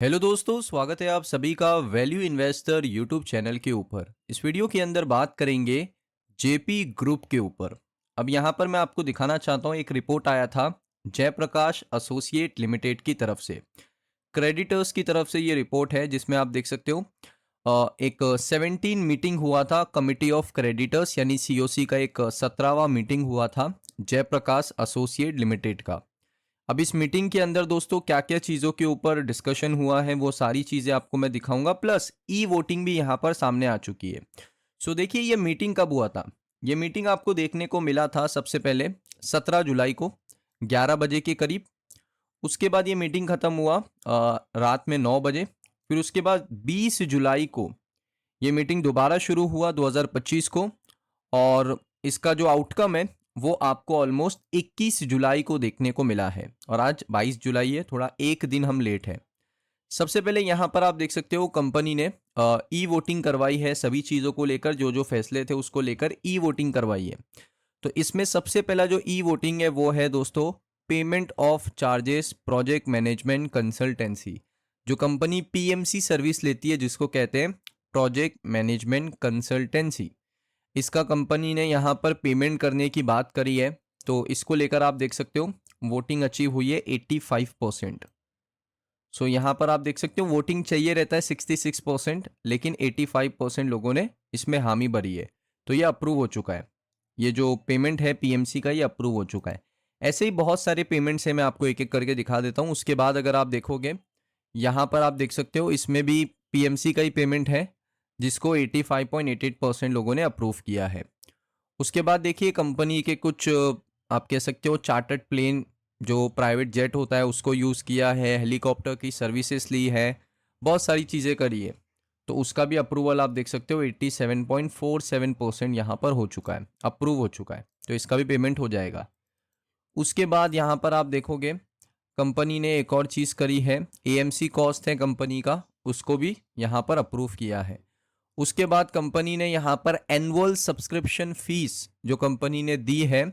Hello दोस्तों, स्वागत है आप सभी का वैल्यू इन्वेस्टर यूट्यूब चैनल के ऊपर। इस वीडियो के अंदर बात करेंगे जेपी ग्रुप के ऊपर। अब यहाँ पर मैं आपको दिखाना चाहता हूँ, एक रिपोर्ट आया था जयप्रकाश एसोसिएट लिमिटेड की तरफ से, क्रेडिटर्स की तरफ से ये रिपोर्ट है जिसमें आप देख सकते हो एक 17 मीटिंग हुआ था कमिटी ऑफ क्रेडिटर्स यानी सीओसी का, एक 17वां मीटिंग हुआ था जयप्रकाश एसोसिएट लिमिटेड का। अब इस मीटिंग के अंदर दोस्तों क्या क्या चीज़ों के ऊपर डिस्कशन हुआ है वो सारी चीज़ें आपको मैं दिखाऊंगा, प्लस ई वोटिंग भी यहाँ पर सामने आ चुकी है। सो देखिए, ये मीटिंग कब हुआ था। ये मीटिंग आपको देखने को मिला था सबसे पहले 17 जुलाई को 11 बजे के करीब। उसके बाद ये मीटिंग ख़त्म हुआ रात में 9 बजे। फिर उसके बाद 20 जुलाई को ये मीटिंग दोबारा शुरू हुआ 2025 को, और इसका जो आउटकम है वो आपको ऑलमोस्ट 21 जुलाई को देखने को मिला है, और आज 22 जुलाई है, थोड़ा एक दिन हम लेट है। सबसे पहले यहाँ पर आप देख सकते हो कंपनी ने ई वोटिंग करवाई है सभी चीज़ों को लेकर, जो जो फैसले थे उसको लेकर ई वोटिंग करवाई है। तो इसमें सबसे पहला जो ई वोटिंग है वो है दोस्तों payment of charges project management consultancy. जो कंपनी पीएमसी सर्विस लेती है जिसको कहते हैं प्रोजेक्ट मैनेजमेंट कंसल्टेंसी, इसका कंपनी ने यहाँ पर पेमेंट करने की बात करी है। तो इसको लेकर आप देख सकते हो वोटिंग अचीव हुई है 85%। सो यहाँ पर आप देख सकते हो वोटिंग चाहिए रहता है 66%, लेकिन 85% लोगों ने इसमें हामी भरी है। तो ये अप्रूव हो चुका है, ये जो पेमेंट है पीएमसी का ये अप्रूव हो चुका है। ऐसे ही बहुत सारे पेमेंट्स हैं, मैं आपको एक एक करके दिखा देता हूँ। उसके बाद अगर आप देखोगे यहाँ पर आप देख सकते हो इसमें भी पीएमसी का ही पेमेंट है जिसको 85.88% लोगों ने अप्रूव किया है। उसके बाद देखिए कंपनी के कुछ आप कह सकते हो चार्टर्ड प्लेन जो प्राइवेट जेट होता है उसको यूज़ किया है, हेलीकॉप्टर की सर्विसेज ली है, बहुत सारी चीज़ें करी है। तो उसका भी अप्रूवल आप देख सकते हो 87.47% यहाँ पर हो चुका है, अप्रूव हो चुका है। तो इसका भी पेमेंट हो जाएगा। उसके बाद यहाँ पर आप देखोगे कंपनी ने एक और चीज़ करी है, एएमसी कॉस्ट है कंपनी का, उसको भी यहाँ पर अप्रूव किया है। उसके बाद कंपनी ने यहाँ पर एनुअल सब्सक्रिप्शन फीस जो कंपनी ने दी है,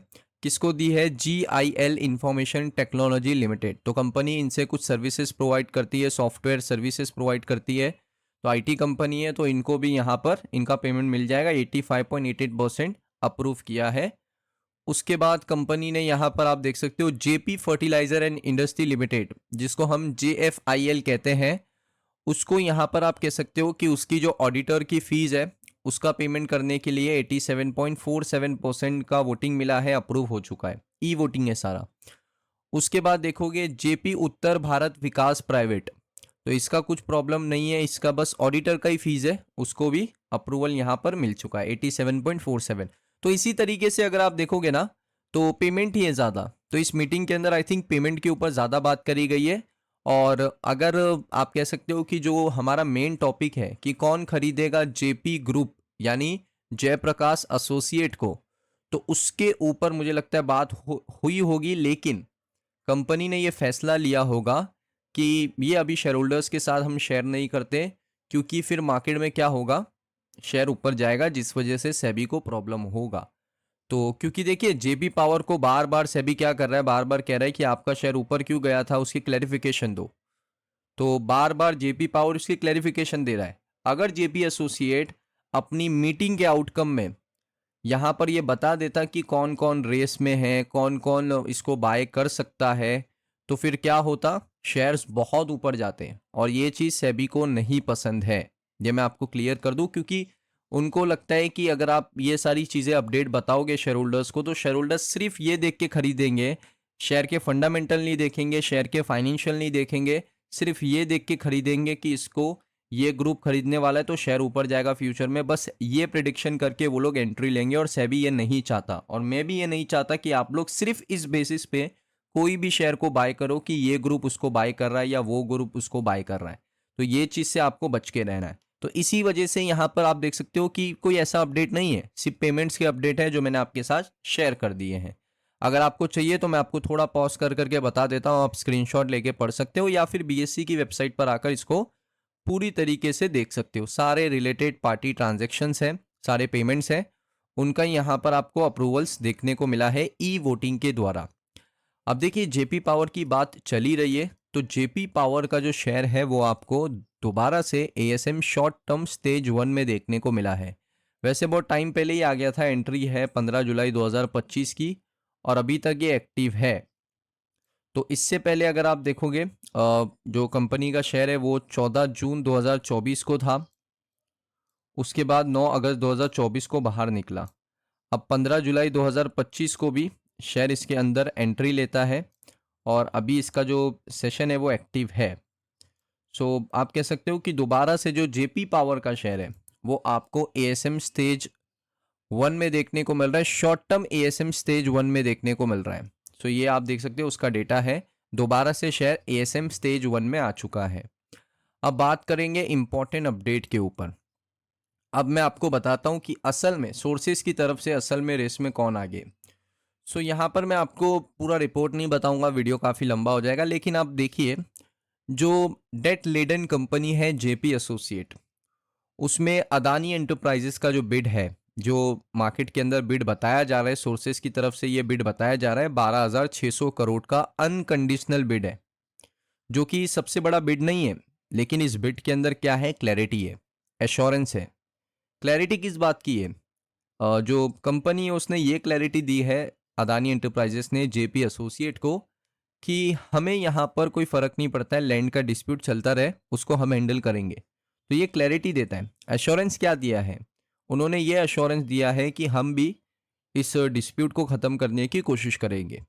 किसको दी है, GIL इंफॉर्मेशन टेक्नोलॉजी लिमिटेड। तो कंपनी इनसे कुछ सर्विसेज प्रोवाइड करती है, सॉफ्टवेयर सर्विसेज प्रोवाइड करती है। तो आईटी कंपनी है, तो इनको भी यहाँ पर इनका पेमेंट मिल जाएगा, 85.88% अप्रूव किया है। उसके बाद कंपनी ने यहाँ पर आप देख सकते हो JP fertilizer and industry limited जिसको हम JFIL कहते हैं, उसको यहाँ पर आप कह सकते हो कि उसकी जो ऑडिटर की फीस है उसका पेमेंट करने के लिए 87.47% का वोटिंग मिला है, अप्रूव हो चुका है, ई वोटिंग है सारा। उसके बाद देखोगे जेपी उत्तर भारत विकास प्राइवेट, तो इसका कुछ प्रॉब्लम नहीं है, इसका बस ऑडिटर का ही फीस है, उसको भी अप्रूवल यहाँ पर मिल चुका है 87.47। तो इसी तरीके से अगर आप देखोगे ना तो पेमेंट ही है ज़्यादा। तो इस मीटिंग के अंदर आई थिंक पेमेंट के ऊपर ज़्यादा बात करी गई है। और अगर आप कह सकते हो कि जो हमारा मेन टॉपिक है कि कौन खरीदेगा जेपी ग्रुप यानी जयप्रकाश एसोसिएट को, तो उसके ऊपर मुझे लगता है बात हुई होगी, लेकिन कंपनी ने ये फैसला लिया होगा कि ये अभी शेयर होल्डर्स के साथ हम शेयर नहीं करते, क्योंकि फिर मार्केट में क्या होगा, शेयर ऊपर जाएगा जिस वजह से सेबी को प्रॉब्लम होगा। तो क्योंकि देखिए जेपी पावर को बार बार सेबी क्या कर रहा है, बार बार कह रहा है कि आपका शेयर ऊपर क्यों गया था उसकी क्लैरिफिकेशन दो। तो बार बार जेपी पावर उसकी क्लैरिफिकेशन दे रहा है। अगर जेपी एसोसिएट अपनी मीटिंग के आउटकम में यहाँ पर ये बता देता कि कौन कौन रेस में है, कौन कौन इसको बाय कर सकता है, तो फिर क्या होता, शेयर्स बहुत ऊपर जाते हैं, और ये चीज़ सेबी को नहीं पसंद है। ये मैं आपको क्लियर कर दूं, क्योंकि उनको लगता है कि अगर आप ये सारी चीज़ें अपडेट बताओगे शेयर होल्डर्स को, तो शेयर होल्डर्स सिर्फ ये देख के खरीदेंगे, शेयर के फंडामेंटल नहीं देखेंगे, शेयर के फाइनेंशियल नहीं देखेंगे, सिर्फ ये देख के खरीदेंगे कि इसको ये ग्रुप खरीदने वाला है तो शेयर ऊपर जाएगा फ्यूचर में, बस ये प्रिडिक्शन करके वो लोग एंट्री लेंगे। और सेबी ये नहीं चाहता, और मैं भी ये नहीं चाहता कि आप लोग सिर्फ इस बेसिस पे कोई भी शेयर को बाय करो कि ये ग्रुप उसको बाय कर रहा है या वो ग्रुप उसको बाय कर रहा है। तो ये चीज़ से आपको बच के रहना है। तो इसी वजह से यहाँ पर आप देख सकते हो कि कोई ऐसा अपडेट नहीं है, सिर्फ पेमेंट्स के अपडेट है जो मैंने आपके साथ शेयर कर दिए हैं। अगर आपको चाहिए तो मैं आपको थोड़ा पॉज कर करके बता देता हूँ, आप स्क्रीनशॉट लेके पढ़ सकते हो, या फिर बीएससी की वेबसाइट पर आकर इसको पूरी तरीके से देख सकते हो। सारे रिलेटेड पार्टी ट्रांजैक्शंस हैं, सारे पेमेंट्स हैं, उनका यहाँ पर आपको अप्रूवल्स देखने को मिला है ई वोटिंग के द्वारा। अब देखिए जेपी पावर की बात चली रही है, तो जेपी पावर का जो शेयर है वो आपको दोबारा से एएसएम शॉर्ट टर्म स्टेज 1 में देखने को मिला है। वैसे बहुत टाइम पहले ही आ गया था, एंट्री है 15 जुलाई 2025 की और अभी तक ये एक्टिव है। तो इससे पहले अगर आप देखोगे जो कंपनी का शेयर है वो 14 जून 2024 को था, उसके बाद 9 अगस्त 2024 को बाहर निकला। अब 15 जुलाई 2025 को भी शेयर इसके अंदर एंट्री लेता है और अभी इसका जो सेशन है वो एक्टिव है। सो आप कह सकते हो कि दोबारा से जो जेपी पावर का शेयर है वो आपको एएसएम स्टेज 1 में देखने को मिल रहा है, शॉर्ट टर्म एएसएम स्टेज 1 में देखने को मिल रहा है। सो ये आप देख सकते हो उसका डेटा है, दोबारा से शेयर एएसएम स्टेज 1 में आ चुका है। अब बात करेंगे इंपॉर्टेंट अपडेट के ऊपर। अब मैं आपको बताता हूं कि असल में सोर्सेज की तरफ से असल में रेस में कौन आगे। सो यहाँ पर मैं आपको पूरा रिपोर्ट नहीं बताऊंगा, वीडियो काफ़ी लंबा हो जाएगा, लेकिन आप देखिए जो डेट लेडन कंपनी है जेपी एसोसिएट, उसमें अदानी एंटरप्राइजेस का जो बिड है, जो मार्केट के अंदर बिड बताया जा रहा है, सोर्सेज की तरफ से ये बिड बताया जा रहा है 12,600 करोड़ का अनकंडीशनल बिड है, जो कि सबसे बड़ा बिड नहीं है। लेकिन इस बिड के अंदर क्या है, क्लैरिटी है, एश्योरेंस है। क्लैरिटी किस बात की है? जो कंपनी है उसने ये क्लैरिटी दी है, अदानी एंटरप्राइजेस ने जेपी एसोसिएट को, कि हमें यहाँ पर कोई फ़र्क नहीं पड़ता है, लैंड का डिस्प्यूट चलता रहे, उसको हम हैंडल करेंगे। तो ये क्लैरिटी देता है। एश्योरेंस क्या दिया है? उन्होंने ये एश्योरेंस दिया है कि हम भी इस डिस्प्यूट को ख़त्म करने की कोशिश करेंगे।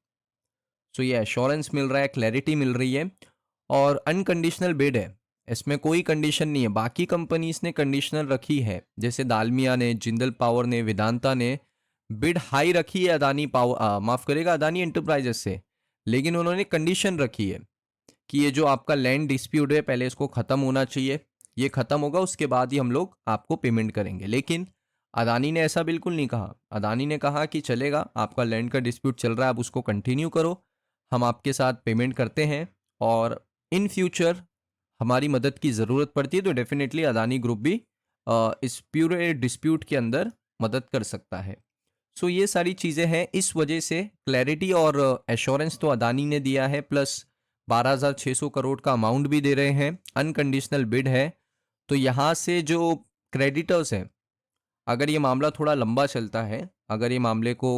सो ये एश्योरेंस मिल रहा है, क्लैरिटी मिल रही है और अनकंडीशनल बिड है, इसमें कोई कंडीशन नहीं है। बाकी कंपनीज ने कंडीशनल रखी है, जैसे दालमिया ने, जिंदल पावर ने, वेदांता ने बिड हाई रखी है अदानी पावर, माफ करेगा, अदानी एंटरप्राइजेस से, लेकिन उन्होंने कंडीशन रखी है कि ये जो आपका लैंड डिस्प्यूट है पहले इसको ख़त्म होना चाहिए, ये ख़त्म होगा उसके बाद ही हम लोग आपको पेमेंट करेंगे। लेकिन अदानी ने ऐसा बिल्कुल नहीं कहा। अदानी ने कहा कि चलेगा, आपका लैंड का डिस्प्यूट चल रहा है, आप उसको कंटिन्यू करो, हम आपके साथ पेमेंट करते हैं और इन फ्यूचर हमारी मदद की ज़रूरत पड़ती है तो डेफिनेटली अदानी ग्रुप भी इस पूरे डिस्प्यूट के अंदर मदद कर सकता है। सो ये सारी चीज़ें हैं, इस वजह से क्लैरिटी और एश्योरेंस तो अदानी ने दिया है, प्लस 12,600 करोड़ का अमाउंट भी दे रहे हैं, अनकंडीशनल बिड है। तो यहाँ से जो क्रेडिटर्स हैं, अगर ये मामला थोड़ा लंबा चलता है, अगर ये मामले को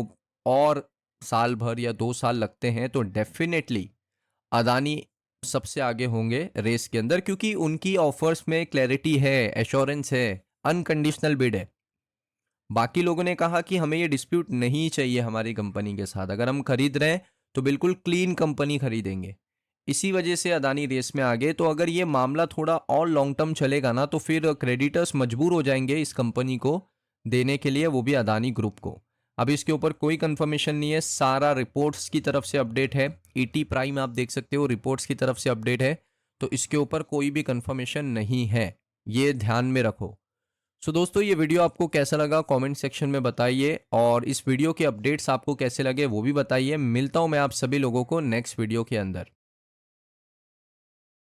और साल भर या 2 साल लगते हैं, तो डेफिनेटली अदानी सबसे आगे होंगे रेस के अंदर, क्योंकि उनकी ऑफर्स में क्लैरिटी है, एश्योरेंस है, अनकंडीशनल बिड है। बाकी लोगों ने कहा कि हमें ये डिस्प्यूट नहीं चाहिए हमारी कंपनी के साथ, अगर हम खरीद रहे हैं तो बिल्कुल क्लीन कंपनी खरीदेंगे। इसी वजह से अदानी रेस में आ गए। तो अगर ये मामला थोड़ा और लॉन्ग टर्म चलेगा ना, तो फिर क्रेडिटर्स मजबूर हो जाएंगे इस कंपनी को देने के लिए, वो भी अदानी ग्रुप को। अभी इसके ऊपर कोई कंफर्मेशन नहीं है, सारा रिपोर्ट्स की तरफ से अपडेट है। ईटी प्राइम आप देख सकते हो, रिपोर्ट्स की तरफ से अपडेट है, तो इसके ऊपर कोई भी कंफर्मेशन नहीं है, ये ध्यान में रखो। सो दोस्तों, ये वीडियो आपको कैसा लगा कमेंट सेक्शन में बताइए, और इस वीडियो के अपडेट्स आपको कैसे लगे वो भी बताइए। मिलता हूँ मैं आप सभी लोगों को नेक्स्ट वीडियो के अंदर।